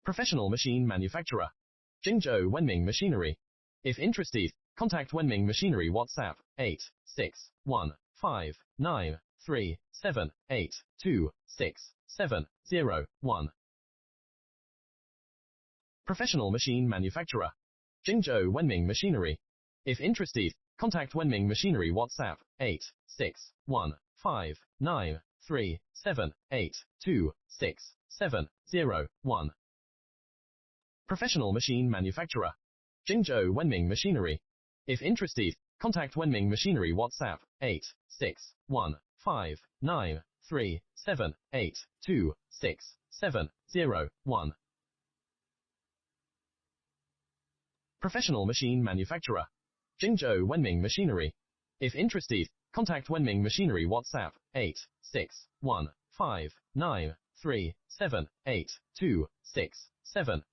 Professional machine manufacturer. Jingzhou Wenming Machinery. If interested, contact Wenming Machinery WhatsApp 8615937826701. Professional machine manufacturer. Jingzhou Wenming Machinery. If interested, contact Wenming Machinery WhatsApp 8615937826701. Professional machine manufacturer. Jingzhou Wenming Machinery. If interested, contact Wenming Machinery WhatsApp 8615937826701. Professional machine manufacturer. Jingzhou Wenming Machinery. If interested, contact Wenming Machinery WhatsApp 8615937826701.